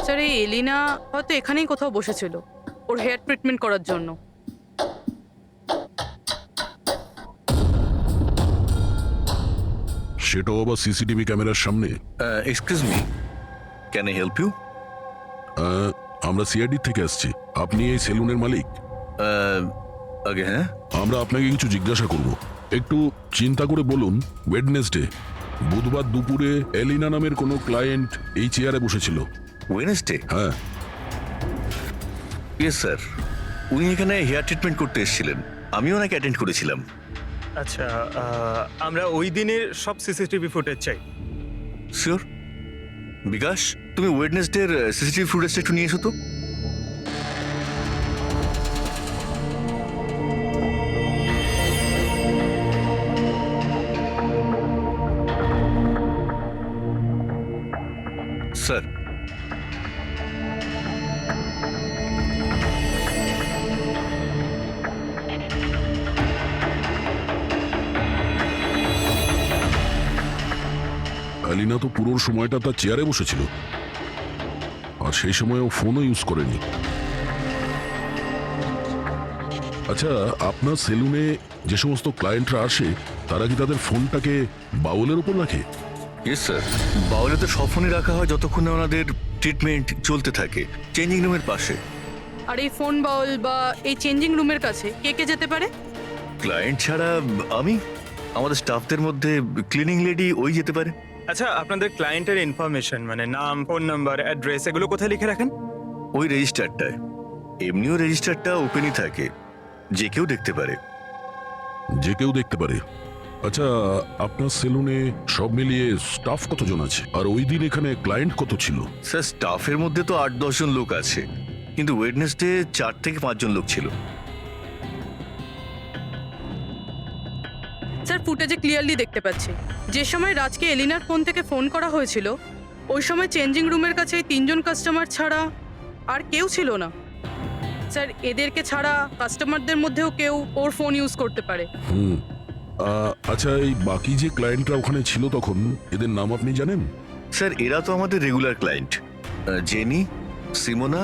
Sir এই এলিনা হয়তো এখানেই কোথাও বসেছিল ওর হেয়ার ট্রিটমেন্ট করার জন্য। সেটাও আবার সিসিটিভি ক্যামেরার সামনে। Excuse me, can I help you? আমরা সিআইডি থেকে আসছি। আপনি এই সেলুনের মালিক? আগে হ্যাঁ। আমরা আপনাকে কিছু জিজ্ঞাসা করব। একটু চিন্তা করে বলুন, ওয়েডনেসডে বুধবার দুপুরে এলিনা নামের কোনো ক্লায়েন্ট এই চেয়ারে বসেছিল? ওয়েডনেসডে? হ্যাঁ। ইয়েস স্যার, উনি এখানে হেয়ার ট্রিটমেন্ট করতে এসেছিলেন, আমিও ওনাকে অ্যাটেন্ড করেছিলাম। আচ্ছা, আমরা ওই দিনের সব সিসিটিভি ফুটেজ চাই। শিওর। বিকাশ, তুমি ওয়েডনেসডের সিসিটিভি ফুটেজটা একটু নিয়ে এসো তো। স্যার, এলিনা তো পুরো সময়টা তার চেয়ারে বসেছিল, আর সেই সময় ও ফোনও ইউজ করেনি। আচ্ছা, আপনার সেলুনে যে সমস্ত ক্লায়েন্টরা আসে তারা কি তাদের ফোনটাকে বাউলের উপর রাখে? ইয়েস স্যার, বাউলে তো সব ফোনই রাখা হয় যতক্ষণ না ওনাদের ট্রিটমেন্ট চলতে থাকে, চেঞ্জিং রুমের পাশে। আর এই ফোন বাউল বা এই চেঞ্জিং রুমের কাছে কে কে যেতে পারে? ক্লায়েন্ট ছাড়া আমি, আমাদের স্টাফদের মধ্যে ক্লিনিং লেডি ওই যেতে পারে। আচ্ছা, আপনাদের ক্লায়েন্টের ইনফরমেশন মানে নাম, ফোন নাম্বার, অ্যাড্রেস এগুলো কোথায় লিখে রাখেন? ওই রেজিস্টারটায়। এমনিও রেজিস্টারটা ওপেনই থাকে, যে কেউ দেখতে পারে। যে কেউ দেখতে পারে? আচ্ছা, আপনার সেলুনে সব মিলিয়ে স্টাফ কতজন আছে, আর ওই দিন এখানে ক্লায়েন্ট কত ছিল? স্যার, স্টাফের মধ্যে তো 8-10 জন লোক আছে, কিন্তু ওয়েডনেসডে 4 থেকে 5 জন লোক ছিল। স্যার ফুটেজে ক্লিয়ারলি দেখতে পাচ্ছি যে সময় রাজকে এলিনার ফোন থেকে ফোন করা হয়েছিল ওই সময় চেঞ্জিং রুমের কাছে এই 3 জন কাস্টমার ছাড়া আর কেউ ছিল না। স্যার এদেরকে ছাড়া কাস্টমারদের মধ্যেও কেউ ওর ফোন ইউজ করতে পারে। আচ্ছা, এই বাকি যে ক্লায়েন্টরা ওখানে ছিল তখন, এদের নাম আপনি জানেন? স্যার, এরা তো আমাদের regular client, jenny, Simona.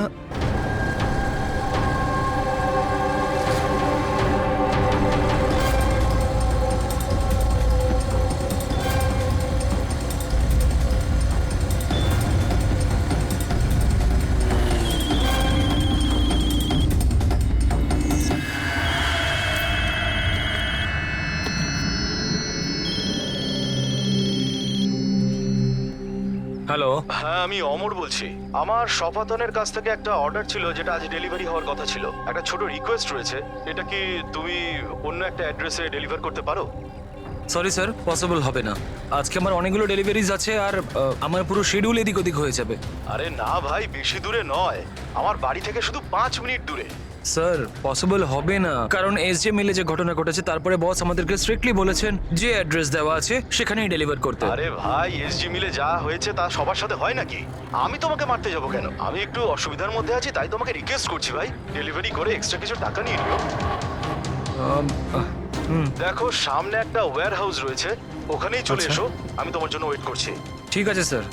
Hello, হ্যাঁ, আমি অমর বলছি। আমার শপাতনের কাছ থেকে একটা অর্ডার ছিল যেটা আজ ডেলিভারি হওয়ার কথা ছিল। একটা ছোট রিকোয়েস্ট রয়েছে, এটা কি তুমি অন্য একটা অ্যাড্রেসে ডেলিভার করতে পারো? সরি স্যার, পসিবল হবে না। আজকে আমার অনেকগুলো ডেলিভারিজ আছে আর আমার পুরো শিডিউল এদিক ওদিক হয়ে যাবে। আরে না ভাই, বেশি দূরে নয়, আমার বাড়ি থেকে শুধু 5 মিনিট দূরে। স্যার পসিবল হবে না, কারণ এসজে মিলে যে ঘটনা ঘটেছে তারপরে বস আমাদেরকে স্ট্রিক্টলি বলেছেন যে অ্যাড্রেস দেওয়া আছে সেখানেই ডেলিভার করতে। আরে ভাই, এসজি মিলে যা হয়েছে তা সবার সাথে হয় নাকি? আমি তোমাকে মারতে যাবো কেন? আমি একটু অসুবিধার মধ্যে আছি, তাই তোমাকে রিকোয়েস্ট করছি ভাই, ডেলিভারি করে এক্সট্রা কিছু টাকা নিয়ে নিও। দেখো, সামনে একটা ওয়্যার হাউস রয়েছে, ওখানেই চলে আচ্ছা। এসো, আমি তোমার জন্য ওয়েট করছি। ঠিক আছে স্যার,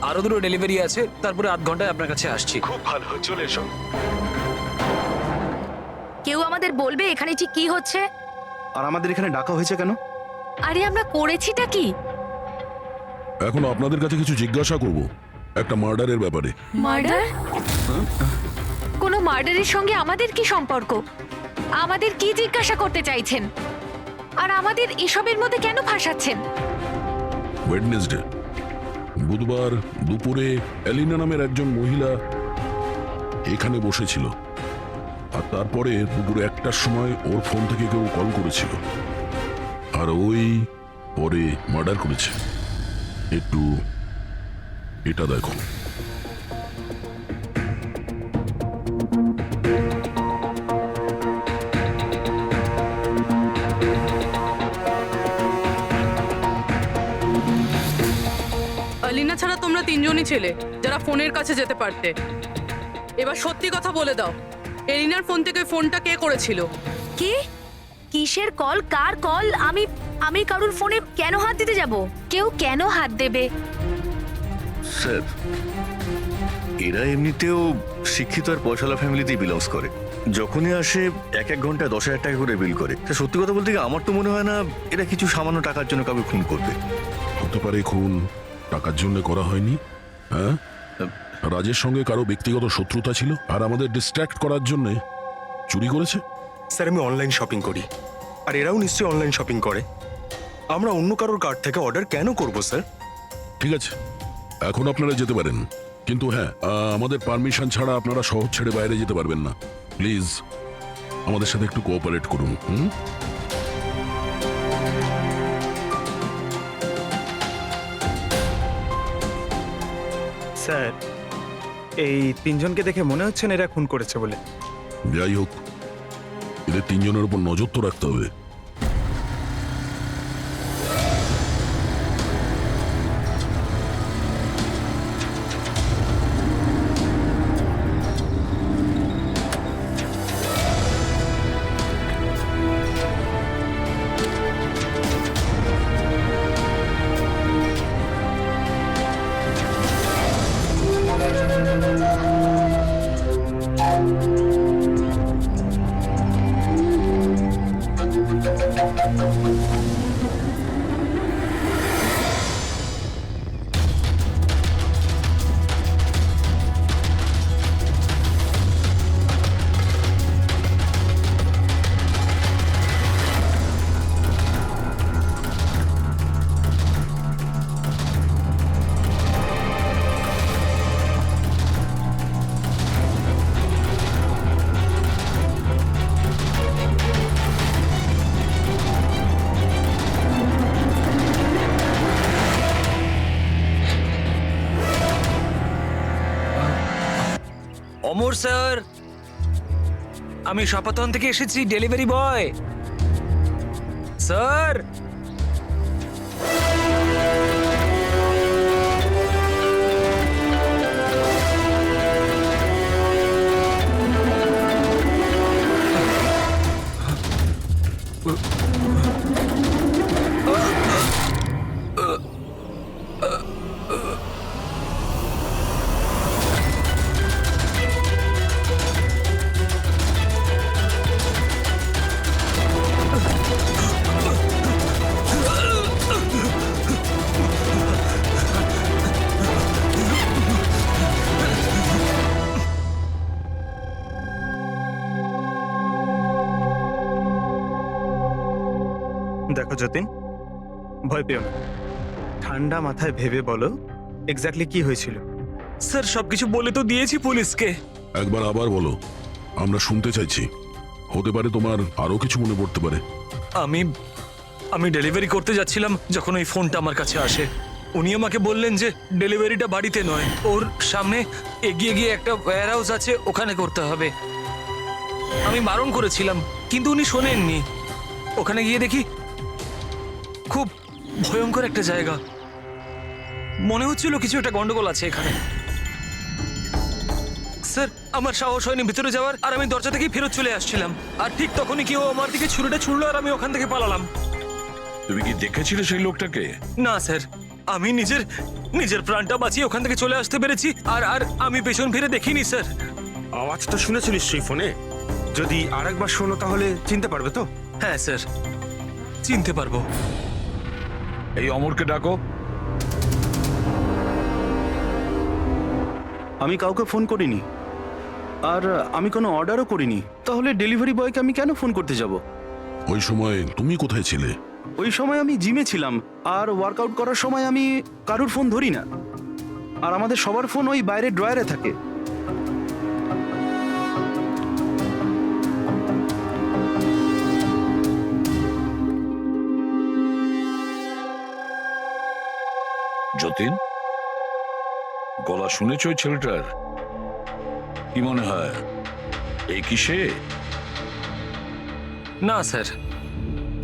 আরো দুটো ডেলিভারি আছে, তারপরে আধ ঘন্টায় আপনার কাছে আসছি। খুব ভালো, চলে এসো। কেউ আমাদের বলবে এখানে ঠিক কি হচ্ছে? আর আমাদের এখানে ডাকা হয়েছে কেন? আরে আমরা করেছিটা কি? এখন আপনাদের কাছে কিছু জিজ্ঞাসা করব একটা মার্ডারের ব্যাপারে। মার্ডার? কোনো মার্ডারের সঙ্গে আমাদের কি সম্পর্ক? আমাদের কি জিজ্ঞাসা করতে চাইছেন? আর আমাদের এসবের মধ্যে কেন ফাঁসাচ্ছেন? ওয়েডনেসডে বুধবার দুপুরে এলিনা নামের একজন মহিলা এখানে বসেছিল, আর তারপরে দুপুরে 1টার সময় ওর ফোন থেকে কেউ কল করেছিল, আর ওই পরে মার্ডার করেছে। একটু এটা দেখো। এলিনা ছাড়া তোমরা 3 জনই ছিলে যারা ফোনের কাছে যেতে পারতে। এবার সত্যি কথা বলে দাও, এলিনার ফোন থেকে ফোনটা কে করেছিল? কি? কিসের কল? কার কল? আমি কারুর ফোনে কেন হাত দিতে যাব? কেউ কেন হাত দেবে? স্যার, এরা এমনিতেও শিক্ষিত আর পয়সালা ফ্যামিলিতেই বিলংস করে। যখনই আসে এক এক ঘন্টা 10,000 টাকা করে বিল করে। তা সত্যি কথা বলতে কি, আমার তো মনে হয় না এরা কিছু সামান্য টাকার জন্য কাউকে খুন করবে। হতে পারে খুন টাকার জন্য করা হয়নি। হ্যাঁ, রাজের সঙ্গে কারো ব্যক্তিগত শত্রুতা ছিল আর আমাদের ডিস্ট্র্যাক্ট করার জন্য চুরি করেছে। স্যার, আমি অনলাইন শপিং করি, আর এরাও নিশ্চয়ই অনলাইন শপিং করে। আমরা অন্য কারোর কার্ড থেকে অর্ডার কেন করব স্যার? ঠিক আছে, এখন আপনারা যেতে পারেন, কিন্তু হ্যাঁ, আমাদের পারমিশন ছাড়া আপনারা শহর ছেড়ে বাইরে যেতে পারবেন না। প্লিজ আমাদের সাথে একটু কোঅপারেট করুন। স্যার, এই তিনজনকে দেখে মনে হচ্ছে না এরা খুন করেছে বলে। যাই হোক, এদের তিনজনের উপর নজর তো রাখতে হবে। অমর স্যার, আমি শাপাতন থেকে এসেছি, ডেলিভারি বয়। স্যার, দেখো যতীন, ভয় পেও না, ঠান্ডা মাথায় ভেবে বলো এক্স্যাক্টলি কি হয়েছিল। স্যার সবকিছু বলে তো দিয়েছি পুলিশকে। একবার আবার বলো, আমরা শুনতে চাইছি। হতে পারে তোমার আরো কিছু মনে পড়তে পারে। আমি ডেলিভারি করতে যাচ্ছিলাম যখন ওই ফোনটা আমার কাছে আসে। উনি আমাকে বললেন যে ডেলিভারিটা বাড়িতে নয়, ওর সামনে এগিয়ে গিয়ে একটা ওয়্যার হাউস আছে, ওখানে করতে হবে। আমি বারণ করেছিলাম, কিন্তু উনি শোনেননি। ওখানে গিয়ে দেখি খুব ভয়ঙ্কর একটা জায়গা। মনে হচ্ছিল কিছু একটা গন্ডগোল আছে এখানে। স্যার, আমার সাহস হয়নি ভিতরে যাওয়ার, আর আমি দরজা থেকেই ফেরত চলে আসছিলাম। আর ঠিক তখনই কেউ আমার দিকে ছুরিটা ছুড়লো, আর আমি ওখান থেকে পালালাম। তুমি কি দেখেছিলে সেই লোকটাকে? না স্যার, আমি নিজের প্রাণটা বাঁচিয়ে ওখান থেকে চলে আসতে পেরেছি, আর আমি পেছন ফিরে দেখিনি স্যার। আওয়াজটা শুনেছো নিশ্চয়ই ফোনে? যদি আরেকবার শোনো তাহলে চিনতে পারবে তো? হ্যাঁ স্যার, চিনতে পারবো। এই অমরকে ডাকো। আমি কাউকে ফোন করিনি, আর আমি কোনো অর্ডারও করিনি। তাহলে ডেলিভারি বয়কে আমি কেন ফোন করতে যাব? ওই সময় তুমি কোথায় ছিলে? ওই সময় আমি জিমে ছিলাম, আর ওয়ার্কআউট করার সময় আমি কারুর ফোন ধরি না। আর আমাদের সবার ফোন ওই বাইরের ড্রয়ারে থাকে। যতীন, গলা শুনেছ ওই ছেলেটার? কি মনে হয় এই কি সে? না স্যার,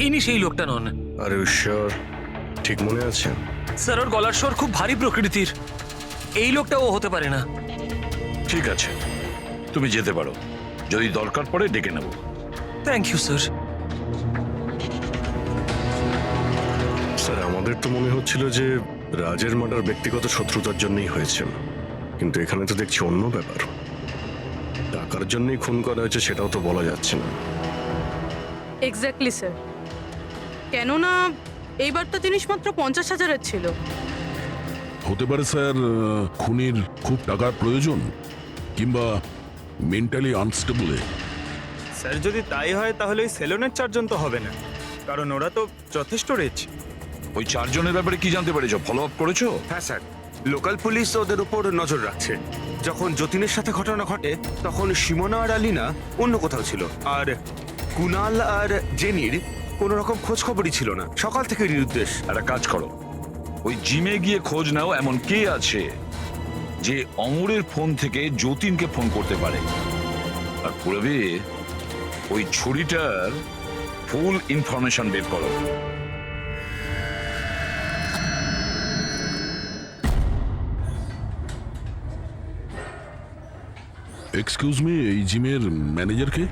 ইনি সেই লোকটা নন। আরে ঈশ্বর, ঠিক মনে আছে? স্যার, ওর গলার স্বর খুব ভারী প্রকৃতির। এই লোকটা ও হতে পারে না। ঠিক আছে, তুমি যেতে পারো। যদি দরকার পড়ে ডেকে নেব। Thank you sir. স্যার, আমাদের তো মনে হচ্ছিল যে রাজের মার্ডার ব্যক্তিগত শত্রুতার জন্যই হয়েছে, কিন্তু এখানে তো দেখছি অন্য ব্যাপার। টাকার জন্যই খুন করা হয়েছে সেটাও তো বলা যাচ্ছে না। এক্স্যাক্টলি স্যার, কেননা এইবার তো জিনিস মাত্র 50,000-এর ছিল। হতে পারে স্যার খুনির খুব টাকার প্রয়োজন, কিংবা মেন্টালি আনস্টেবলে। স্যার যদি তাই হয় তাহলে ওই সেলুনের চারজন তো হবে না, কারণ ওরা তো যথেষ্ট রিচ। ওই চারজনের ব্যাপারে কি জানতে পেরেছো? ফলো আপ করেছো? হ্যাঁ স্যার, লোকাল পুলিশ ওদের উপর নজর রাখছে। যখন যতীনের সাথে ঘটনা ঘটে তখন সিমোনা আর আলিনা অন্য কোথাও ছিল, আর কুনাল আর জেনির কোনো রকম খোঁজ খবরই ছিল না, সকাল থেকে নিরুদ্দেশ। একটা কাজ করো, ওই জিমে গিয়ে খোঁজ নাও এমন কে আছে যে অমরের ফোন থেকে যতীনকে ফোন করতে পারে, আর পুরবে ওই ছুরিটার ফুল ইনফরমেশন বের করো। এক্সকিউজ মি, এই জিমের ম্যানেজার কে?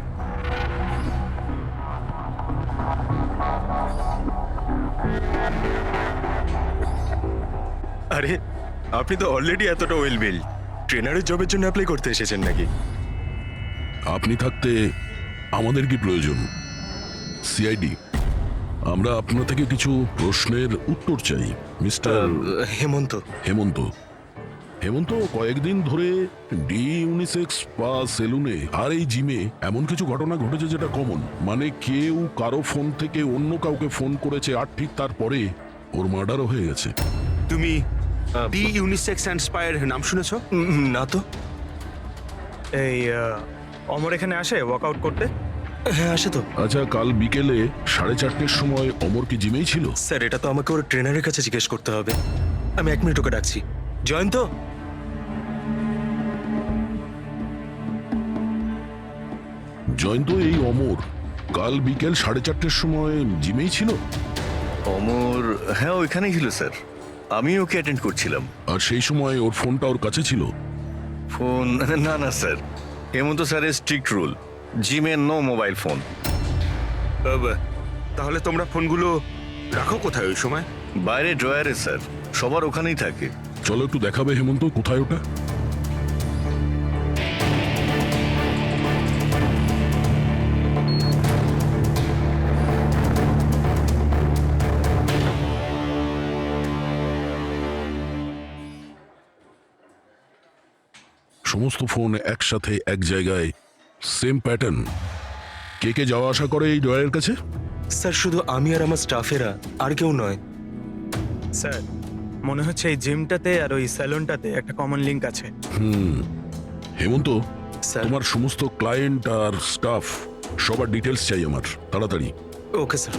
আরে আপনি তো অলরেডি এতটা ওয়েল বিল, ট্রেনারের জবের জন্য অ্যাপ্লাই করতে এসেছেন নাকি? আপনি থাকতে আমাদের কি প্রয়োজন? সিআইডি, আমরা আপনার থেকে কিছু প্রশ্নের উত্তর চাই মিস্টার হেমন্ত। হেমন্ত। হেমন্ত, কয়েকদিন ধরে ডি ইউনিসেক্স বা সেলুনে আর এই জিমে এমন কিছু ঘটনা ঘটেছে যেটা কমন, মানে কেউ কারো ফোন থেকে অন্য কাউকে ফোন করেছে আর ঠিক তারপরে ওর মার্ডারও হয়ে গেছে। তুমি ডি ইউনিসেক্স অ্যান্ড স্পায়ার নাম শুনেছো? না তো। এই অমর এখানে আসে ওয়ার্কআউট করতে? হ্যাঁ আসে তো। আচ্ছা, কাল বিকেলে 4:30-র সময় অমর কি জিমেই ছিল? স্যার এটা তো আমাকে ওর ট্রেনারের কাছে জিজ্ঞেস করতে হবে। আমি 1 মিনিট ওকে ডাকছি। জয়ন্ত, জয়ন্ত, এই অমর কাল বিকেল 4:30-র সময় জিমেই ছিল? অমর, হ্যাঁ ওইখানেই ছিল স্যার, আমি ওকে অ্যাটেন্ড করছিলাম। আর সেই সময় ওর ফোনটা ওর কাছে ছিল? ফোন না না স্যার, হেমন্ত স্যারের স্ট্রিক্ট রুল, জিমে নো মোবাইল ফোন। তাহলে তোমরা ফোনগুলো রাখো কোথায় ওই সময়? বাইরে ড্রয়ারে স্যার, সবার ওখানেই থাকে। চলো একটু দেখাবে হেমন্ত, কোথায় ওটা? সমস্ত ফোন একসাথে এক জায়গায়, সেম প্যাটার্ন। কে কে যাওয়া আসা করে এই ড্রয়ারের কাছে? স্যার শুধু আমি আর আমার স্টাফেরা, আর কেউ নয়। স্যার মনে হচ্ছে এই জিমটাতে আর ওই স্যালুনটাতে একটা কমন লিংক আছে। হেমন্ত, স্যার। তোমার সমস্ত ক্লায়েন্ট আর স্টাফ সবার ডিটেলস চাই আমার, তাড়াতাড়ি। Okay sir.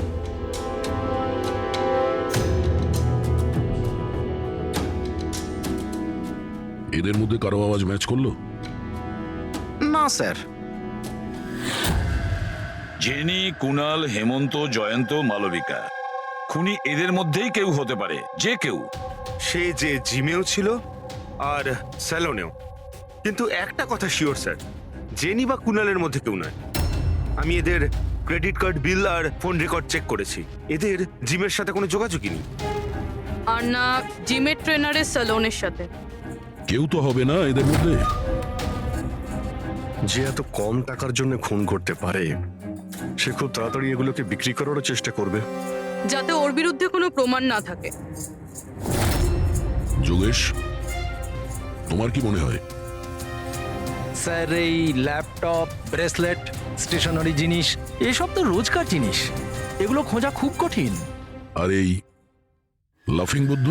এদের মধ্যে কারো আওয়াজ ম্যাচ করলো? না স্যার। জেনি, কুনাল, হেমন্ত, জয়ন্ত, মালবিকা, খুনি এদের মধ্যেই কেউ হতে পারে, যে কেউ। সে যে জিমেও ছিল আর স্যালনেও, কিন্তু একটা কথা শিওর স্যার, জেনি বা কুনালের মধ্যে কেউ নয়। আমি এদের ক্রেডিট কার্ড, বিল আর ফোন রেকর্ড চেক করেছি, এদের জিমের সাথে কোনো যোগাযোগই নেই। আর না জিমের ট্রেনারের স্যালনের সাথে। কেউ তো হবে না এদের মধ্যে। যে এত কম টাকার জন্য খুন করতে পারে সে খুব তাড়াতাড়ি এগুলোকে বিক্রি করারও চেষ্টা করবে, যাতে ওর বিরুদ্ধে কোনো প্রমাণ না থাকে। যোগেশ, তোমার কি মনে হয়? স্যার এই ল্যাপটপ, ব্রেসলেট, স্টেশনারি জিনিস এসব তো রোজকার জিনিস, এগুলো খোঁজা খুব কঠিন। আর এই লাফিং বুদ্ধ?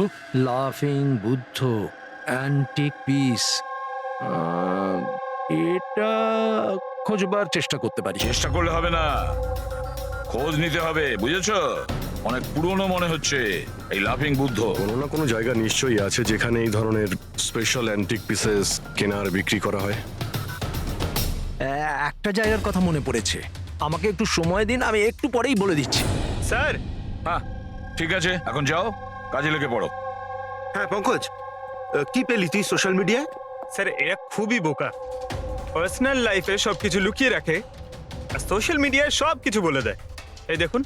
লাফিং বুদ্ধ, অ্যান্টিক পিস, এটা খোঁজবার চেষ্টা করতে পারি। চেষ্টা করলে হবে না, খোঁজ নিতে হবে, বুঝেছো? অনেক পুরনো মনে হচ্ছে এই লাফিং বুদ্ধ। কোনো না কোনো জায়গা নিশ্চয়ই আছে যেখানে এই ধরনের স্পেশাল অ্যান্টিক পিসেস কেনা আর বিক্রি করা হয়। একটা জায়গার কথা মনে পড়েছে, আমাকে একটু সময় দিন, আমি একটু পরেই বলে দিচ্ছি। স্যার হ্যাঁ ঠিক আছে, এখন যাও, কাজে লেগে পড়ো। হ্যাঁ পঙ্কজ, কি পেলি তুই সোশ্যাল মিডিয়ায়? স্যার এরা খুবই বোকা, পার্সোনাল লাইফে সবকিছু লুকিয়ে রাখে আর সোশ্যাল মিডিয়ায় সব কিছু বলে দেয়। এই দেখুন,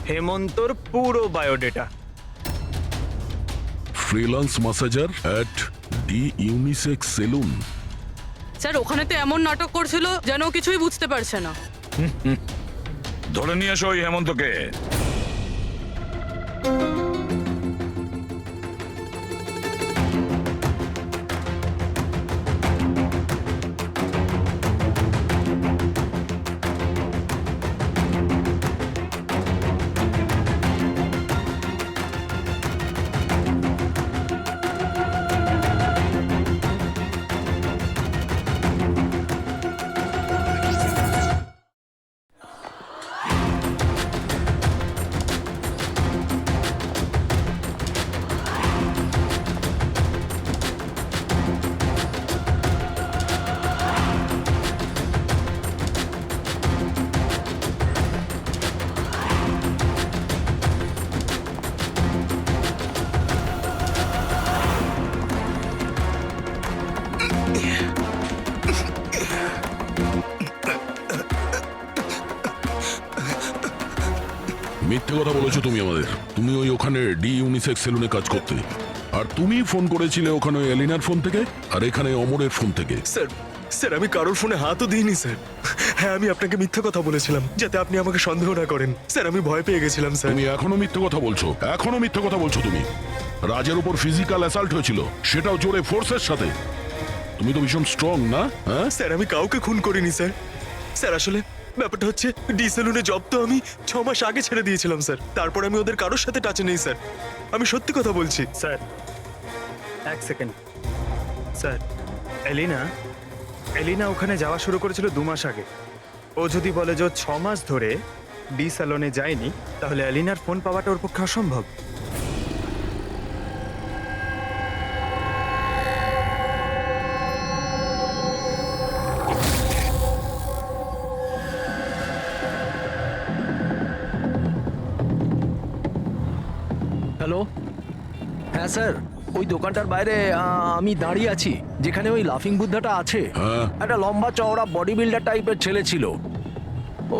হেমন্তর পুরো biodata. Freelance massager at the unisex salon. Sir ওখানে তো এমন নাটক করছিল যেন ও কিছুই বুঝতে পারছে না। ধরে নিয়ে এসো ওই হেমন্তকে। মিথ্যে কথা বলেছো তুমি আমাদের। তুমি ওই ওখানে ডি ইউনিসেক্স সেলুনে কাজ করতে, আর তুমি ফোন করেছিলে ওখানে ওই এলিনার ফোন থেকে আর এখানে অমরের ফোন থেকে। স্যার স্যার আমি কারোর ফোনে হাতও দিইনি স্যার। হ্যাঁ আমি আপনাকে মিথ্যে কথা বলেছিলাম যাতে আপনি আমাকে সন্দেহ না করেন। স্যার আমি ভয় পেয়ে গেছিলাম স্যার। তুমি এখনো মিথ্যে কথা বলছো, এখনো মিথ্যে কথা বলছো তুমি। রাজের উপর ফিজিক্যাল অ্যাসাল্ট হয়েছিল, সেটাও জোরে ফোর্সের সাথে। তুমি তো ভীষণ স্ট্রং না? হ্যাঁ স্যার আমি কাউকে খুন করিনি স্যার। স্যার আসলে ব্যাপারটা হচ্ছে ডি সেলুনে জব তো আমি 6 মাস আগে ছেড়ে দিয়েছিলাম স্যার। তারপর আমি ওদের কারোর সাথে টাচে নেই স্যার। আমি সত্যি কথা বলছি স্যার এক সেকেন্ড স্যার। এলিনা ওখানে যাওয়া শুরু করেছিল 2 মাস আগে। ও যদি বলে যে ও 6 মাস ধরে ডি স্যালনে যায়নি, তাহলে এলিনার ফোন পাওয়াটা ওর পক্ষে অসম্ভব। হ্যালো, হ্যাঁ স্যার, ওই দোকানটার বাইরে আমি দাঁড়িয়ে আছি, যেখানে ওই লাফিং বুদ্ধাটা আছে। হ্যাঁ। একটা লম্বা চওড়া বডি বিল্ডার টাইপের ছেলে ছিল।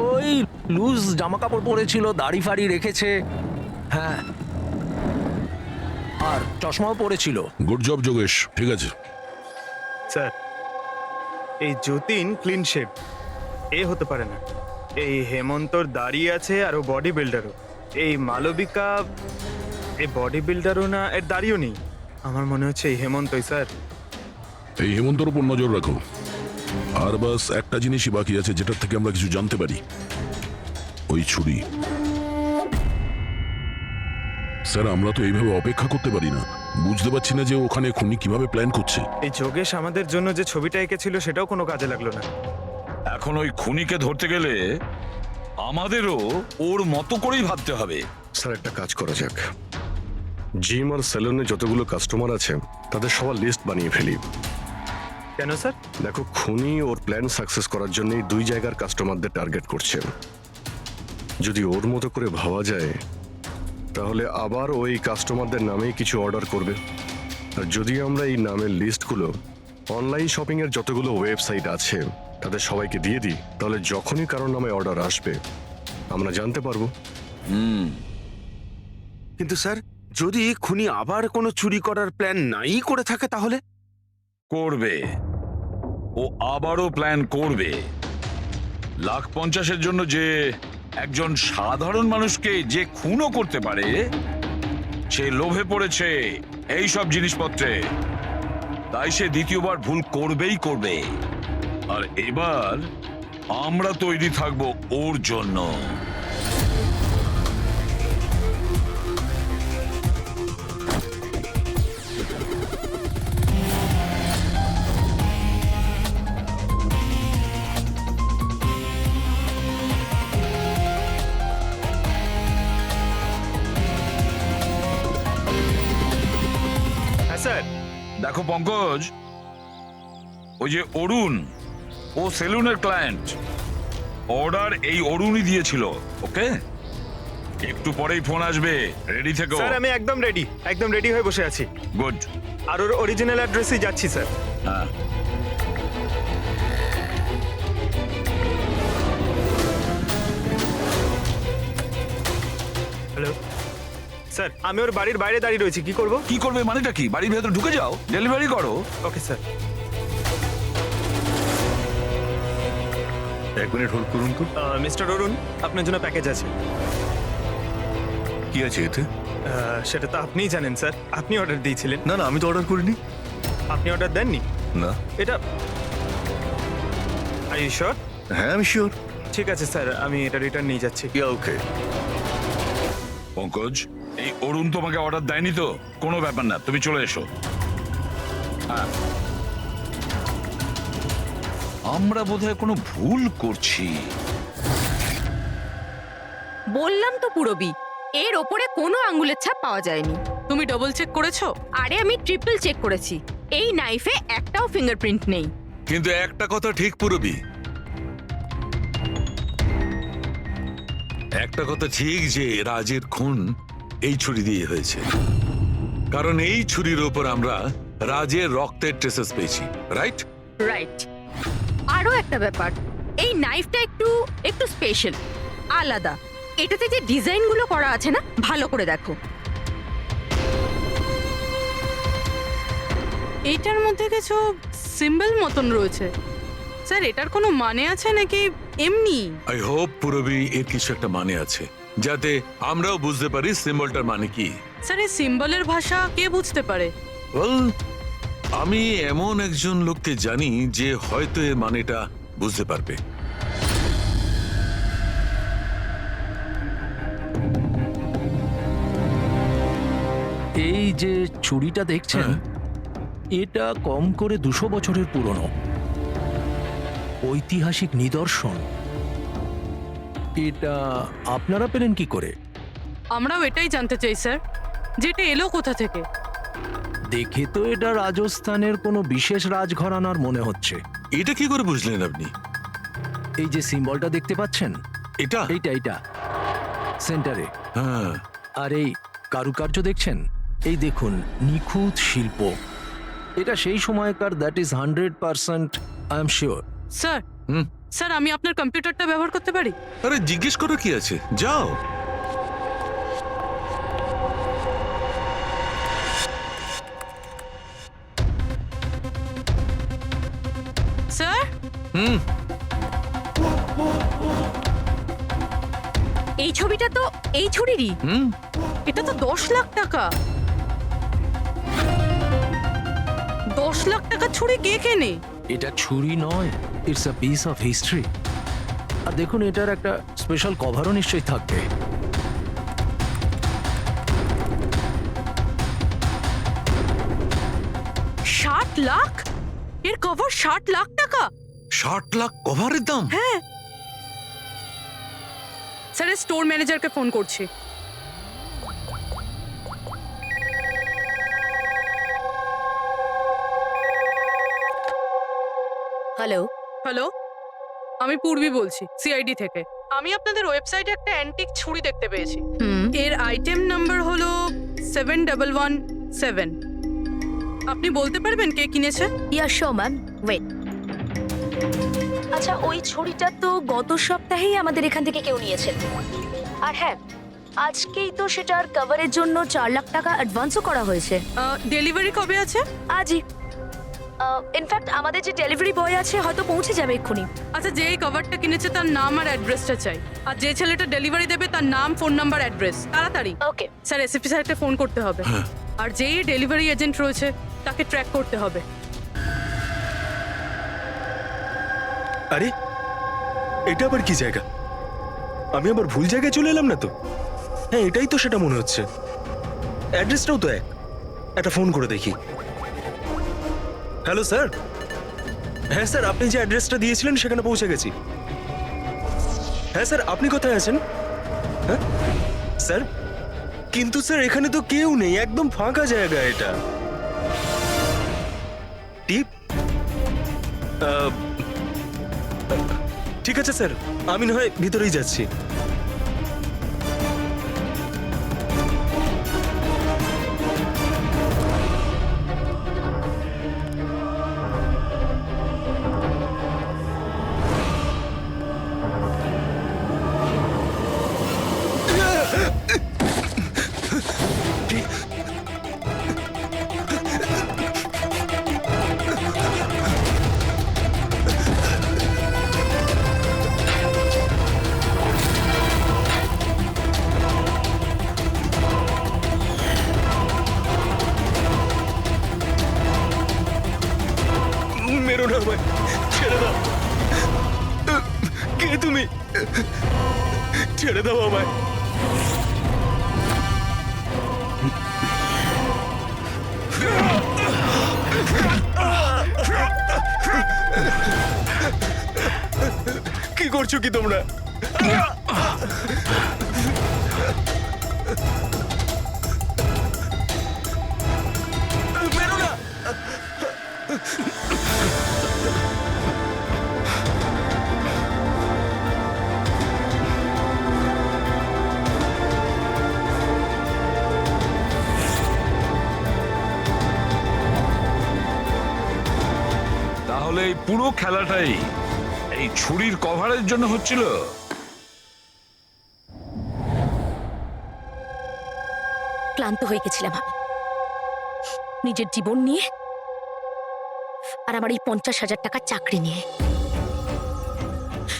ওই লুজ জামা কাপড় পরেছিল, দাড়ি ফাড়ি রেখেছে। হ্যাঁ, আর চশমাও পরেছিল। গুড জব যোগেশ, ঠিক আছে। স্যার এই যতীন ক্লিন শেভ এ হতে পারে না। এই হেমন্তর দাঁড়িয়ে আছে আর ও বডি বিল্ডারও। এই মালবিকা এই বডি বিল্ডারও না, এর দাঁড়িয়েও নেই। আমার মনে হচ্ছে এই হেমন্তই স্যার। এই হেমন্তর উপর নজর রাখো। আর বাস একটা জিনিসই বাকি আছে যেটার থেকে আমরা কিছু জানতে পারি, ওই ছুরি। স্যার আমরা তো এইভাবে অপেক্ষা করতে পারি না। বুঝতে পারছি না যে ওখানে খুনি কিভাবে প্ল্যান করছে। এই যোগেশ আমাদের জন্য যে ছবিটা এঁকেছিল সেটাও কোনো কাজে লাগলো না। এখন ওই খুনিকে ধরতে গেলে আমাদেরও ওর মতো করেই ভাবতে হবে। স্যার একটা কাজ করা যাক, জিম আর সেলুনে যতগুলো কাস্টমার আছে তাদের সবার লিস্ট বানিয়ে ফেলি। কেন স্যার? দেখো, খুনি ওর প্ল্যান সাকসেস করার জন্যই 2 জায়গার কাস্টমারদের টার্গেট করছে। যদি ওর মতো করে ভাবা যায় তাহলে আবার ওই কাস্টমারদের নামেই কিছু অর্ডার করবে। আর যদি আমরা এই নামের লিস্টগুলো অনলাইন শপিং এর যতগুলো ওয়েবসাইট আছে তাদের সবাইকে দিয়ে দিই, তাহলে যখনই কারোর নামে অর্ডার আসবে আমরা জানতে পারবো। কিন্তু স্যার যদি খুনি আবার কোনো চুরি করার প্ল্যান নাই করে থাকে তাহলে? করবে, ও আবারও প্ল্যান করবে। 1,50,000-এর জন্য যে একজন সাধারণ মানুষকে যে খুনও করতে পারে, সে লোভে পড়েছে এই সব জিনিসপত্রে। তাই সে দ্বিতীয়বার ভুল করবেই করবে। আর এবার আমরা তৈরি থাকবো ওর জন্য। হ্যাঁ স্যার। দেখো পঙ্কজ, ওই যে অরুণ, ও সেলুনের ক্লায়েন্ট। অর্ডার এই অরুণই দিয়েছিল। ওকে, একটু পরেই ফোন আসবে, রেডি থেকো। স্যার আমি একদম রেডি হয়ে বসে আছি। গুড। আর ওর অরিজিনাল অ্যাড্রেসেই যাচ্ছি স্যার। হ্যাঁ, হ্যালো স্যার আমি ওর বাড়ির বাইরে দাঁড়িয়ে রয়েছি, কি করব? কি করবে মানেটা কি? বাড়ির ভেতর ঢুকে যাও, ডেলিভারি করো। Okay sir. 1 মিনিট হোল্ড করুন তো। মিস্টার অরুণ, আপনার জন্য প্যাকেজ আছে। কি আছে এতে? সেটা তো আপনিই জানেন স্যার, আপনি অর্ডার দিয়েছিলেন। না না, আমি তো অর্ডার করিনি। আপনি অর্ডার দেননি? না। এটা আর ইউ শিওর? হ্যাঁ আমি শিওর। ঠিক আছে স্যার, আমি এটা রিটার্ন নিয়ে যাচ্ছি। ওকে। পঙ্কজ, এই অরুণ তোমাকে অর্ডার দেয়নি তো? কোনো ব্যাপার না, তুমি চলে এসো। হ্যাঁ, আমরা বোধহয় কোনো ভুল করছি। বললাম তো পুরবি, এর ওপরে কোনো আঙ্গুলের ছাপ পাওয়া যায়নি। তুমি ডবল চেক করেছো? আরে আমি ট্রিপল চেক করেছি, এই নাইফে একটাও ফিঙ্গারপ্রিন্ট নেই। কিন্তু একটা কথা ঠিক পুরবি, একটা কথা ঠিক যে রাজের খুন এই ছুরি দিয়ে হয়েছে, কারণ এই ছুরির ওপর আমরা রাজের রক্তের ট্রেসেস পেয়েছি, রাইট? রাইট। আরো একটা ব্যাপার, এই নাইফটা একটু একটু স্পেশাল, আলাদা। এটাতে যে ডিজাইনগুলো করা আছে না, ভালো করে দেখো। এইটার মধ্যে কিছু সিম্বল মতন রয়েছে। স্যার এটার কোনো মানে আছে নাকি এমনি? আই হোপ পুরবি এর কিছু একটা মানে আছে, যাতে আমরাও বুঝতে পারি সিম্বলটার মানে কি। স্যার এই সিম্বলের ভাষা কে বুঝতে পারে? ওয়েল, আমি এমন একজন লোককে জানি যে হয়তো এর মানেটা বুঝতে পারবে। এই যে ছুরিটা দেখছেন, এটা কম করে 200 বছরের পুরনো ঐতিহাসিক নিদর্শন। এটা আপনারা পেলেন কি করে? আমরাও এটাই জানতে চাই স্যার, যেটা এলো কোথা থেকে। দেখে তো এটা রাজস্থানের কোনো বিশেষ রাজঘরানার মনে হচ্ছে। এটা কি করে বুঝলেন আপনি? এই যে সিম্বলটা দেখতে পাচ্ছেন, এটা এইটা সেন্টারে। হ্যাঁ, আর এই কারুকার্য দেখছেন, এই দেখুন নিখুঁত শিল্প। এটা সেই সময়কার, that is 100% I am sure. Sir hmm. Sir আমি আপনার কম্পিউটারটা ব্যবহার করতে পারি? আরে জিজ্ঞেস করো কি আছে, যাও। স্যার হুম। এই ছবিটা তো এই ছুরিরই। হুম। এটা তো 10 লাখ টাকা। 10 লাখ টাকা ছুরি কে কেনে? এটা ছুরি নয়, it's a piece of history. আর দেখুন, এটার একটা স্পেশাল কভারও নিশ্চয়ই থাকবে। ষাট লাখ? এর কভার 60 লাখ টাকা? 60 লাখ কভারের দাম? হ্যাঁ স্যার, স্টোর ম্যানেজারকে ফোন করছি। হ্যালো, হ্যালো, আমি পূর্বী বলছি সিআইডি থেকে। আমি আপনাদের ওয়েবসাইটে একটা অ্যান্টিক ছুরি দেখতে পেয়েছি। এর আইটেম নাম্বার হলো 7117। আপনি বলতে পারবেন কে কিনেছে? ইয়া শো ম্যাম, ওয়েট। আচ্ছা, ওই ছুরিটা তো গত সপ্তাহেই আমাদের এখান থেকে কেউ নিয়েছেন। আর হ্যাঁ, আজকেই তো সেটার কভারের জন্য 4 লাখ টাকা অ্যাডভান্সও করা হয়েছে। ডেলিভারি কবে আছে? আজই। ইনফ্যাক্ট আমাদের যে ডেলিভারি বয় আছে হয়তো পৌঁছে যাবে এক্ষুনি। আচ্ছা, যে এই কভারটা কিনেছে তার নাম আর অ্যাড্রেসটা চাই। আর যে ছেলেটা ডেলিভারি দেবে তার নাম, ফোন নাম্বার, অ্যাড্রেস। তাড়াতাড়ি। ওকে স্যার, এসএপি স্যারকে ফোন করতে হবে। আর যেই ডেলিভারি এজেন্ট রয়েছে তাকে ট্র্যাক করতে হবে। আরে এটা আবার কি জায়গা? আমি আবার ভুল জায়গায় চলে এলাম না তো? হ্যাঁ, এটাই তো সেটা মনে হচ্ছে। অ্যাড্রেসটাও তো এক। একটা ফোন করে দেখি। Hello sir. হ্যাঁ স্যার, আপনি যে অ্যাড্রেসটা দিয়েছিলেন সেখানে পৌঁছে গেছি। হ্যাঁ স্যার, আপনি কোথায় আছেন? হ্যাঁ স্যার, কিন্তু স্যার এখানে তো কেউ নেই, একদম ফাঁকা জায়গা এটা। টিপ? ঠিক আছে স্যার, আমি না হয় ভিতরেই যাচ্ছি। মেরো না আমায়, ছেড়ে দাও। কে তুমি? ছেড়ে দাও আমায়। কি করছো কি তোমরা? মেরো না। তাহলে এই পুরো খেলাটাই এই ছুরির কভারের জন্য হচ্ছিল? ক্লান্ত হয়ে গেছিলাম আমি নিজের জীবন নিয়ে আর আমার এই 50,000 টাকার চাকরি নিয়ে।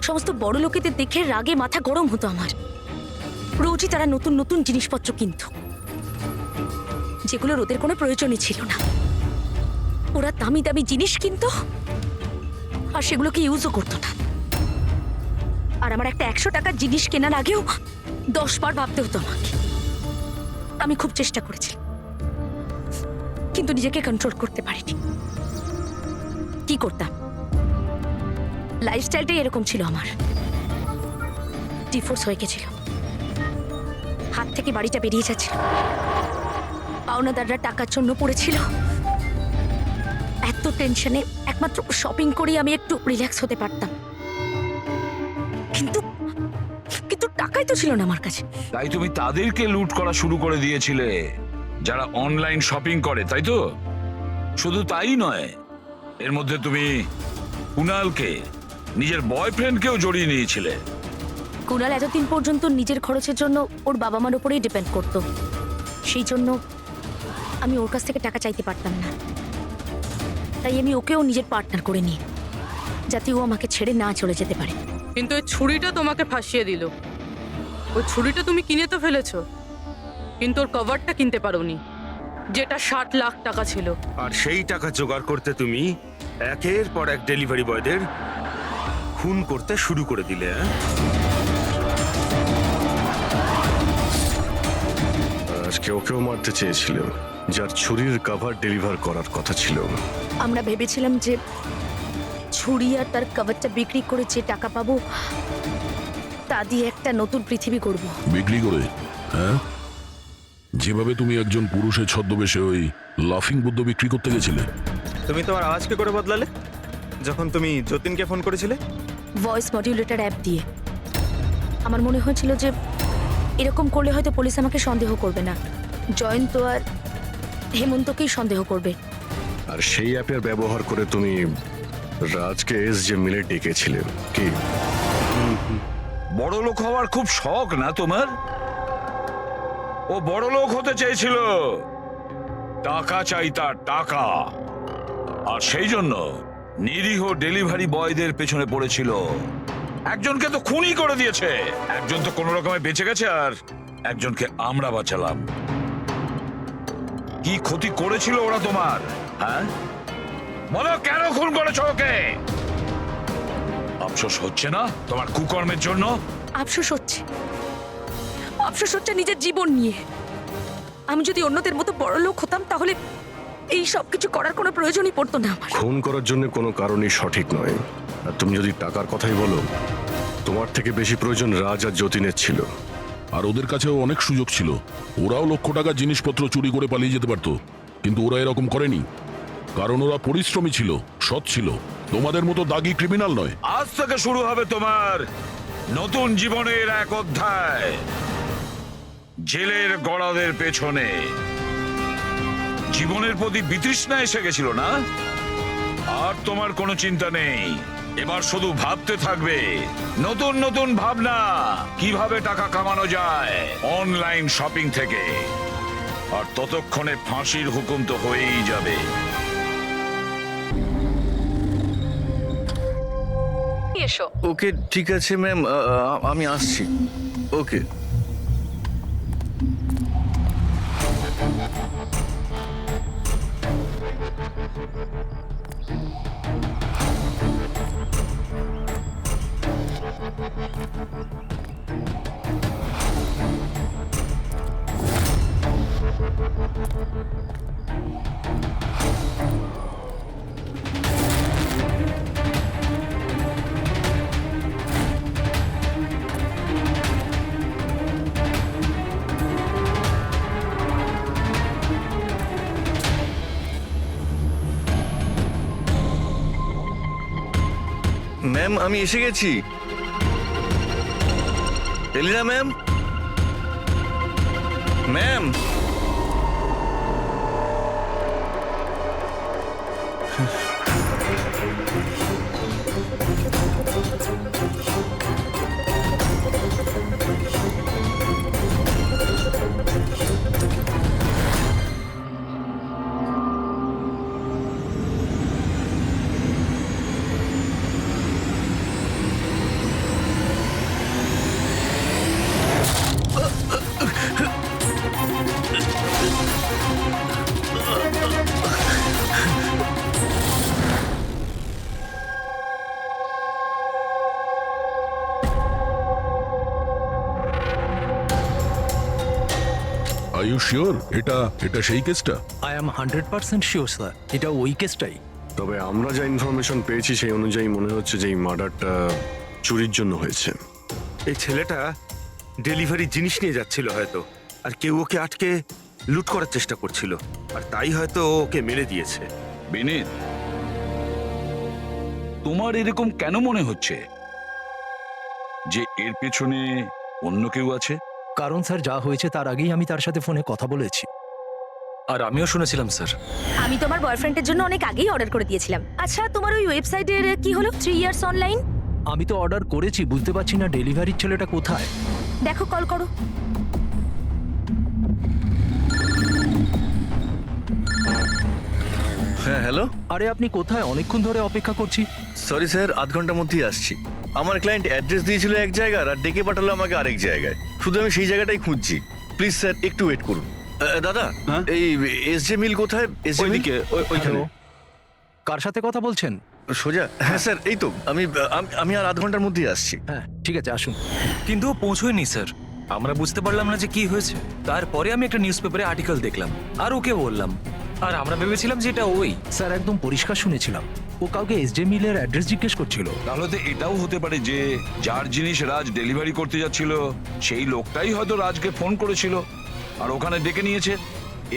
সমস্ত বড় লোকেদের দেখে রাগে মাথা গরম হতো আমার। রোজই তারা নতুন নতুন জিনিসপত্র কিনত, যেগুলোর ওদের কোনো প্রয়োজনই ছিল না। ওরা দামি দামি জিনিস কিনত আর সেগুলোকে ইউজও করতো না। আর আমার একটা 100 টাকার জিনিস কেনার আগেও 10 বার ভাবতে হতো আমাকে। আমি খুব চেষ্টা করেছি, কিন্তু নিজেকে কন্ট্রোল করতে পারিনি। কি করতাম, লাইফস্টাইলটাই এরকম ছিল আমার। ডিভোর্স হয়ে গেছিল, হাত থেকে বাড়িটা বেরিয়ে যাচ্ছিল, পাওনাদাররা টাকার জন্য পড়েছিল। এত টেনশনে একমাত্র শপিং করেই আমি একটু রিল্যাক্স হতে পারতাম, কিন্তু কিন্তু টাকাই তো ছিল না আমার কাছে। তাই তুমি তাদেরকে লুট করা শুরু করে দিয়েছিলে যারা অনলাইন শপিং করে, তাই তো? শুধু তাই নয়, এর মধ্যে তুমি কুনালকে, নিজের বয়ফ্রেন্ডকেও জড়িয়ে নিয়েছিলে। কুনাল এতদিন পর্যন্ত নিজের খরচের জন্য ওর বাবা মার উপরেই ডিপেন্ড করতো, সেই জন্য আমি ওর কাছ থেকে টাকা চাইতে পারতাম না। তাই আমি ওকেও নিজের পার্টনার করে নিই, যাতে ও আমাকে ছেড়ে না চলে যেতে পারে। কিন্তু ওই ছুরিটা তোমাকে ফাঁসিয়ে দিল। ওই ছুরিটা তুমি কিনে তো ফেলেছো, কিন্তু ওর কভারটা কিনতে পারোনি, যেটা 60 লাখ টাকা ছিল। আর সেই টাকা জোগাড় করতে তুমি একের পর এক ডেলিভারি বয়দের খুন করতে শুরু করে দিলে। আজকে ওকেও মারতে চেয়েছিল, যার ছুরির কভার ডেলিভার করার কথা ছিল। আমরা ভেবেছিলাম যে ছুরি আর তার কভারটা বিক্রি করে যে টাকা পাবো তা দিয়ে একটা নতুন পৃথিবী করব। বিক্রি করে? হ্যাঁ, যেভাবে তুমি একজন পুরুষের ছদ্মবেশে ওই লাফিং বুদ্ধ বিক্রি করতে গেছিলে। তুমি তোমার আওয়াজ কি করে বদলালে যখন তুমি যতীনকে ফোন করেছিলে? ভয়েস মডিউলেটর অ্যাপ দিয়ে। আমার মনে হয়েছিল যে এরকম করলে হয়তো পুলিশ আমাকে সন্দেহ করবে না, জয়ন্ত আর হেমন্তকেই সন্দেহ করবে। আর সেই অ্যাপের ব্যবহার করে তুমি রাজকে এস যে মিলে ডেকেছিলে কি? বড় লোক হওয়ার খুব শখ না তোমার? ও বড় লোক হতে চেয়েছিল, টাকা চাই তার, টাকা। আর সেই জন্য নিরীহ ডেলিভারি বয়দের পেছনে পড়েছিল। একজনকে তো খুনই করে দিয়েছে, একজন তো কোনো রকমে বেঁচে গেছে, আর একজনকে আমরা বাঁচালাম। কি ক্ষতি করেছিল ওরা তোমার? হ্যাঁ বলো, কেন খুন করেছো ওকে? আফসোস হচ্ছে না তোমার কুকর্মের জন্য? আফসোস হচ্ছে, আফসোস হচ্ছে নিজের জীবন নিয়ে। আমি যদি অন্যদের মতো বড় লোক হতাম তাহলে এই সব কিছু করার কোনো প্রয়োজনই পড়তো না আমার। খুন করার জন্য কোনো কারণই সঠিক নয়। আর তুমি যদি টাকার কথাই বলো, তোমার থেকে বেশি প্রয়োজন রাজ আর যতীনের ছিল। আর ওদের কাছেও অনেক সুযোগ ছিল, ওরাও লক্ষ টাকার জিনিসপত্র চুরি করে পালিয়ে যেতে পারতো, কিন্তু ওরা এরকম করেনি, কারণ ওরা পরিশ্রমী ছিল, সৎ ছিল, তোমাদের মতো দাগি ক্রিমিনাল নয়। আজ থেকে শুরু হবে তোমার নতুন জীবনের এক অধ্যায়, জেলের গড়াদের পেছনে। জীবনের প্রতি বিতৃষ্ণা এসে গেছিল না? আর তোমার কোনো চিন্তা নেই, এবার শুধু ভাবতে থাকবে নতুন নতুন ভাবনা, কিভাবে টাকা কামানো যায় অনলাইন শপিং থেকে। আর ততক্ষণে ফাঁসির হুকুম তো হয়েই যাবে। এসো। ওকে, ঠিক আছে ম্যাম, আমি আসছি। ওকে। ম্যাম আমি এসে গেছি। এলিনা ma'am, ma'am. Are you sure এটা এটা সেই কেসটা? আই এম 100% শিওর স্যার, এটা ওই কেসটাই। তবে আমরা যা ইনফরমেশন পেয়েছি সেই অনুযায়ী মনে হচ্ছে যে এই মার্ডারটা চুরির জন্য হয়েছে। এই ছেলেটা ডেলিভারি জিনিস নিয়ে যাচ্ছিল হয়তো, আর কেউ ওকে আটকে লুট করার চেষ্টা করছিল, আর তাই হয়তো ও ওকে মেরে দিয়েছে। বিনীত, তোমার এরকম কেন মনে হচ্ছে যে এর পেছনে অন্য কেউ আছে? কারণ স্যার যা হয়েছে তার আগেই আমি তার সাথে ফোনে কথা বলেছি। আর আমিও শুনেছিলাম স্যার। আমি তোমার বয়ফ্রেন্ডের জন্য অনেক আগেই অর্ডার করে দিয়েছিলাম। আচ্ছা তোমার ওই ওয়েবসাইটের কি হলো 3 ইয়ার্স অনলাইন? আমি তো অর্ডার করেছি, বুঝতে পারছি না ডেলিভারির ছেলেটা কোথায়। দেখো কল করো। হ্যাঁ হ্যালো। আরে আপনি কোথায়? অনেকক্ষণ ধরে অপেক্ষা করছি। সরি স্যার, আধ ঘন্টার মধ্যেই আসছি। আমার ক্লায়েন্ট অ্যাড্রেস দিয়েছিল এক জায়গায় আর ডেকে পাঠালো আমাকে আরেক জায়গায়। শুধু আমি সেই জায়গাটাই খুঁজছি। প্লিজ স্যার একটু ওয়েট করুন। দাদা, এই এসজে মিল কোথায়? এসজে মিল ওইখানে। কার সাথে কথা বলছেন? সোজা? হ্যাঁ স্যার, এই তো আমি আর আধ ঘন্টার মধ্যেই আসছি। হ্যাঁ ঠিক আছে, আসুন। কিন্তু ও পৌঁছয়নি স্যার। আমরা বুঝতে পারলাম না যে কি হয়েছে। তারপরে আমি একটা নিউজ পেপারে আর্টিকেল দেখলাম আর ওকে বললাম, আর আমরা ভেবেছিলাম যে এটা ওই। স্যার একদম পরিষ্কার শুনেছিলাম, ও কাউকে এসজে মিলের অ্যাড্রেস জিজ্ঞেস করছিল। তাহলে তো এটাও হতে পারে যে যার জিনিস রাজ ডেলিভারি করতে যাচ্ছিল সেই লোকটাই হয়তো রাজকে ফোন করেছিল আর ওখানে ডেকে নিয়েছে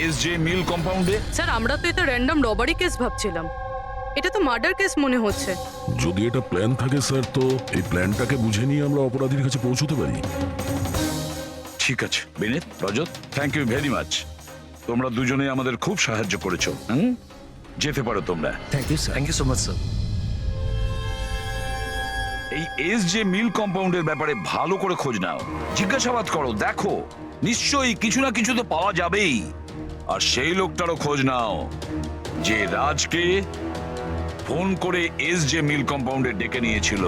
এসজে মিল কম্পাউন্ডে। স্যার আমরা তো এটা র্যান্ডম রবারি কেস ভাবছিলাম, এটা তো মার্ডার কেস মনে হচ্ছে। যদি এটা প্ল্যান থাকে স্যার, তো এই প্ল্যানটাকে বুঝে নিয়ে আমরা অপরাধীর কাছে পৌঁছতে পারি। ঠিক আছে Binit, Rajat, thank you very much. তোমরা দুজনে আমাদের খুব সাহায্য করেছো। যেতে পারো তোমরা। Thank you sir. Thank you so much sir. এই এসজে মিল কম্পাউন্ডের ব্যাপারে ভালো করে খোঁজ নাও, জিজ্ঞাসাবাদ করো, দেখো নিশ্চয়ই কিছু না কিছু তো পাওয়া যাবেই। আর সেই লোকটারও খোঁজ নাও যে রাজকে ফোন করে এসজে মিল কম্পাউন্ডে ডেকে নিয়েছিল।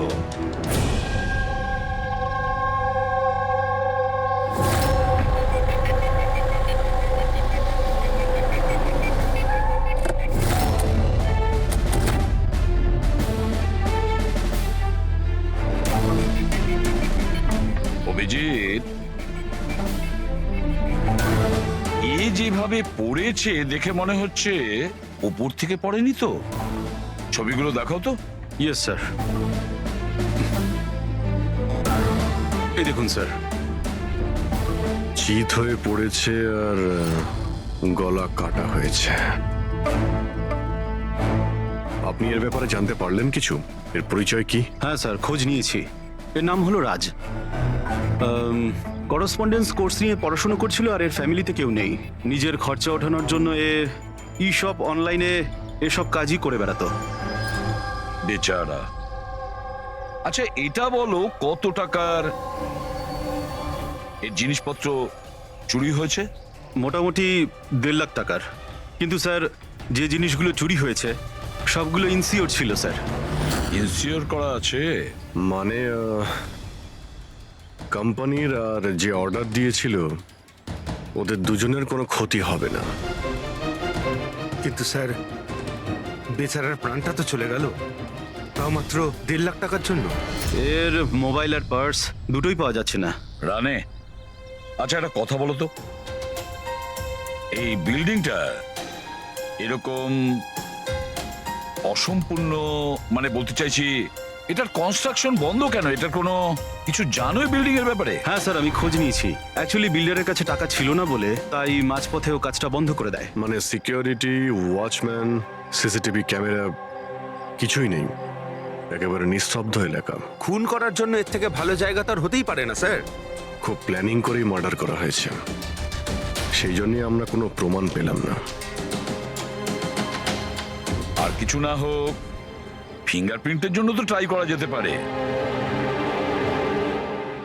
অভিজিৎ, এ যেভাবে পড়েছে দেখে মনে হচ্ছে উপর থেকে পড়েনি তো। ছবিগুলো দেখাও তো। ইয়েস স্যার, এই দেখুন স্যার। চিত হয়ে পড়েছে আর গলা কাটা হয়েছে। আপনি এর ব্যাপারে জানতে পারলেন কিছু? এর পরিচয় কি? হ্যাঁ স্যার, খোঁজ নিয়েছি। এর নাম হলো রাজ। করসপন্ডেন্স কোর্স নিয়ে পড়াশোনা করছিল, আর এর ফ্যামিলিতে কেউ নেই। নিজের খরচা ওঠানোর জন্য ই শপ অনলাইনে এসব কাজই করে বেড়াতো। বেচারা। আচ্ছা এটা বলো, কত টাকার এই জিনিসপত্র চুরি হয়েছে? মোটামুটি 1.5 লাখ টাকার। কিন্তু স্যার যে জিনিসগুলো চুরি হয়েছে সবগুলো ইনসিওর ছিল স্যার। ইনসিওর করা আছে? মানে কোম্পানির আর যে অর্ডার দিয়েছিল ওদের দুজনের কোনো ক্ষতি হবে না। কিন্তু স্যার বেচারার প্রাণটা তো চলে গেল, তাও মাত্র 1.5 লাখ টাকার জন্য। এর মোবাইল আর পার্স দুটোই পাওয়া যাচ্ছে না। রানে, আচ্ছা একটা কথা বলো তো, এই বিল্ডিংটা এরকম অসম্পূর্ণ, মানে বলতে চাইছি এটার কনস্ট্রাকশন বন্ধ কেন? এটার কোনো কিছু জানোই বিল্ডিং এর ব্যাপারে? হ্যাঁ স্যার, আমি খোঁজ নিয়েছি। অ্যাকচুয়ালি বিল্ডারের কাছে টাকা ছিল না বলে তাই মাঝপথে ও কাজটা বন্ধ করে দেয়। মানে সিকিউরিটি, ওয়াচম্যান, সিসিটিভি ক্যামেরা কিছুই নেই। একেবারে নিস্তব্ধ এলাকা। খুন করার জন্য এর থেকে ভালো জায়গা তো আর হতেই পারে না স্যার। খুব প্ল্যানিং করেই মার্ডার করা হয়েছে, সেই জন্যই আমরা কোনো প্রমাণ পেলাম না। আর কিছু না হোক, ফিঙ্গারপ্রিন্টের জন্য তো ট্রাই করা যেতে পারে।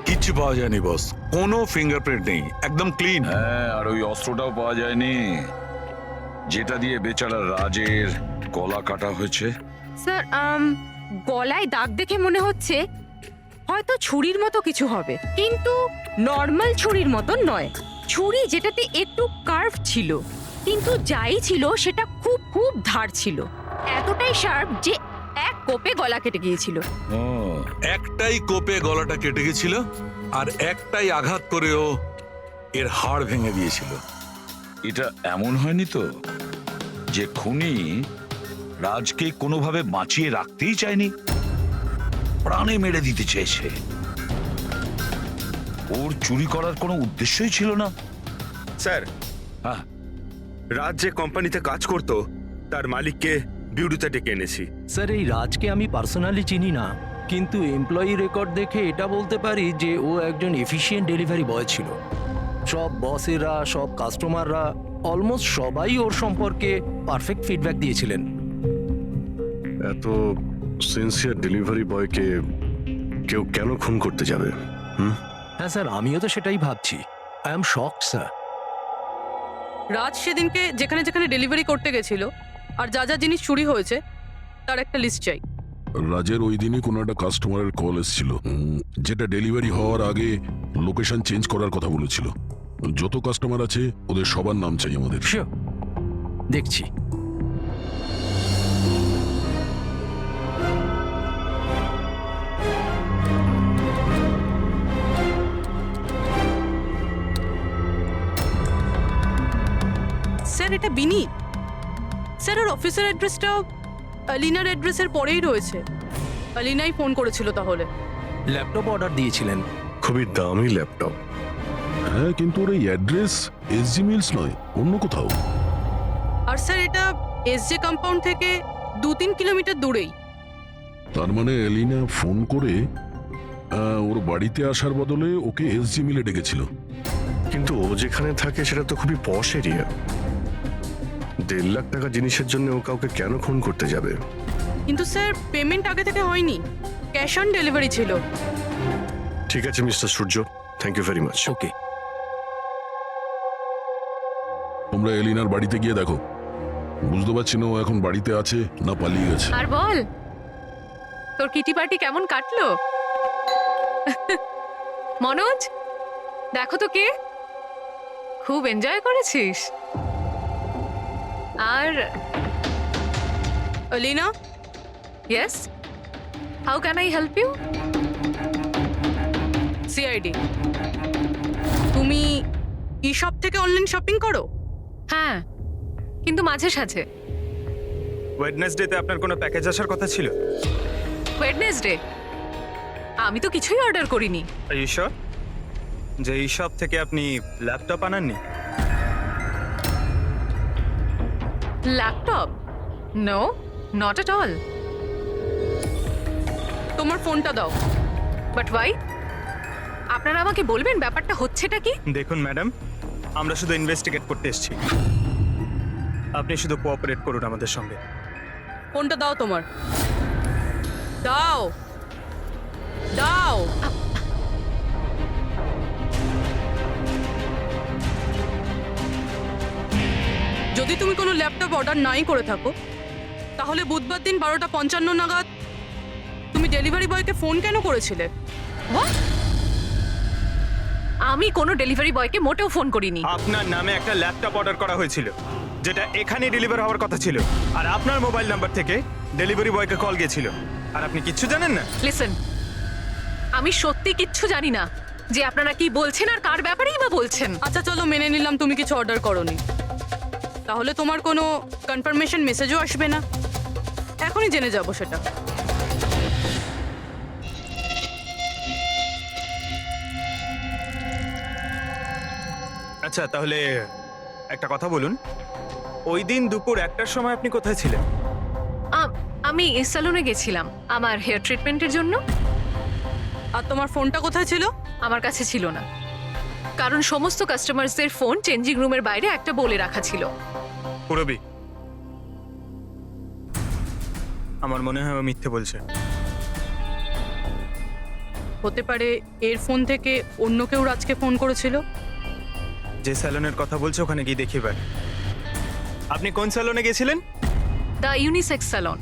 কিচ্ছু পাওয়া যায়নি বস, কোনো ফিঙ্গারপ্রিন্ট নেই, একদম ক্লিন। হ্যাঁ, আর ওই অস্ত্রটাও পাওয়া যায়নি যেটা দিয়ে বেচারা রাজের গলা কাটা হয়েছে। স্যার গলায় দাগ দেখে মনে হচ্ছে হয়তো ছুরির মতো কিছু হবে, কিন্তু নর্মাল ছুরির মতো নয়। ছুরি যেটাতে একটু কার্ভ ছিল, কিন্তু যাই ছিল সেটা খুব খুব ধার ছিল, এতটাই শার্প যে এক কোপে গলা কেটে গিয়েছিল। ও, একটাই কোপে গলাটা কেটে গেছিল, আর একটাই আঘাত করেও এর হাড় ভেঙে দিয়েছিল। এটা এমন হয়নি তো যে খুনি রাজকে কোনোভাবে বাঁচিয়ে রাখতেই চায়নি, প্রাণে মেরে দিতে চেয়েছে? ওর চুরি করার কোনো উদ্দেশ্যই ছিল না। স্যার, হ্যাঁ, রাজ যে কোম্পানিতে কাজ করত তার মালিককে বিউরোতে ডেকে এনেছি। স্যার এই রাজকে আমি পার্সোনালি চিনি না, কিন্তু এমপ্লয়ি রেকর্ড দেখে এটা বলতে পারি যে ও একজন এফিশিয়েন্ট ডেলিভারি বয় ছিল। সব বসেরা, সব কাস্টমাররা, অলমোস্ট সবাই ওর সম্পর্কে পারফেক্ট ফিডব্যাক দিয়েছিলেন। এত সিনসিয়ার ডেলিভারি বয়কে কেউ কেন খুন করতে যাবে? হ্যাঁ স্যার, আমিও তো সেটাই ভাবছি। I am shocked sir. Raj সেদিনকে যেখানে যেখানে ডেলিভারি করতে গেছিল আর যা যা জিনিস চুরি হয়েছে তার একটা লিস্ট চাই। রাজের ওই দিনই কোনো একটা কাস্টমারের কল এসেছিল, যেটা ডেলিভারি হওয়ার আগে লোকেশন চেঞ্জ করার কথা বলেছিল। যত কাস্টমার আছে ওদের সবার নাম চাই আমাদের। শিওর, দেখছি। স্যার এটা বিনি। স্যার ওর অফিসের অ্যাড্রেসটা আলিনার অ্যাড্রেসের পরেই রয়েছে। আলিনাই ফোন করেছিল তাহলে। ল্যাপটপ অর্ডার দিয়েছিলেন। খুবই দামি ল্যাপটপ। হ্যাঁ, কিন্তু ওর এই অ্যাড্রেস এসজি মিলস নয়, অন্য কোথাও। আর স্যার এটা এসজে কম্পাউন্ড থেকে 2-3 কিলোমিটার দূরেই। তার মানে এলিনা ফোন করে ওর বাড়িতে আসার বদলে ওকে এসজি মিলে ডেকেছিল। কিন্তু ও যেখানে থাকে সেটা তো খুবই পশ এরিয়া। 1.5 লাখ টাকা জিনিসের জন্য ও কাউকে কেন খুন করতে যাবে? কিন্তু স্যার পেমেন্ট আগে থেকে হয়নি, ক্যাশ অন ডেলিভারি ছিল। ঠিক আছে mister Surya, thank you very much. Okay, তোমরা এলিনার বাড়িতে গিয়ে দেখো। বুঝতে পারছি না ও এখন বাড়িতে আছে না পালিয়ে গেছে। আর বল, তোর কিটি পার্টি কেমন কাটলো? মনোজ, দেখো তো কে, খুব এনজয় করেছিস। আর Alina, yes, how can I help you? CID, তুমি ই শপ থেকে অনলাইন শপিং করো? হ্যাঁ, কিন্তু মাঝে সাঝে। ওয়েডনেসডেতে আপনার কোনো প্যাকেজ আসার কথা ছিল? ওয়েডনেসডে আমি তো কিছুই অর্ডার করিনি। আর ইউ শিওর যে এই শপ থেকে আপনি ল্যাপটপ আনাননি? Laptop? No, not at all. তোমার ফোনটা দাও। But why? আপনারা আমাকে বলবেন ব্যাপারটা হচ্ছেটা কি? দেখুন ম্যাডাম, আমরা শুধু ইনভেস্টিগেট করতে এসেছি, আপনি শুধু কোঅপারেট করুন আমাদের সঙ্গে। ফোনটা দাও তোমার, দাও দাও। যদি তুমি কোনো ল্যাপটপ অর্ডার নাই করে থাকো, তাহলে বুধবার দিন 12:55 নাগাদ তুমি ডেলিভারি বয়কে ফোন কেন করেছিলে? What? আমি কোনো ডেলিভারি বয়কে মোটেও ফোন করিনি। আপনার নামে একটা ল্যাপটপ অর্ডার করা হয়েছিল যেটা এখানে ডেলিভার হওয়ার কথা ছিল, আর আপনার মোবাইল নাম্বার থেকে ডেলিভারি বয়কে কল গিয়েছিল, আর আপনি কিচ্ছু জানেন না। লিসেন, আমি সত্যি কিচ্ছু জানি না যে আপনারা কি বলছেন আর কার ব্যাপারেই বা বলছেন। আচ্ছা চলো, মেনে নিলাম তুমি কিছু অর্ডার করোনি, তাহলে তোমার কোনো কনফার্মেশন মেসেজও আসবে না। এখনই জেনে যাবো সেটা। আচ্ছা তাহলে একটা কথা বলুন, ওই দিন দুপুর 1টার সময় আপনি কোথায় ছিলেন? আমি এই স্যালনে গেছিলাম আমার হেয়ার ট্রিটমেন্টের জন্য। আর তোমার ফোনটা কোথায় ছিল? আমার কাছে ছিল না, কারণ সমস্ত কাস্টমারসদের ফোন চেঞ্জিং রুমের বাইরে একটা বলে রাখা ছিল। পুরবি, আমার মনে হয় ও মিথ্যে বলছে। হতে পারে এর ফোন থেকে অন্য কেউ রাজকে ফোন করেছিল। যে স্যালনের কথা বলছে ওখানে গিয়ে দেখি এবার। আপনি কোন স্যালনে গেছিলেন? The unisex salon.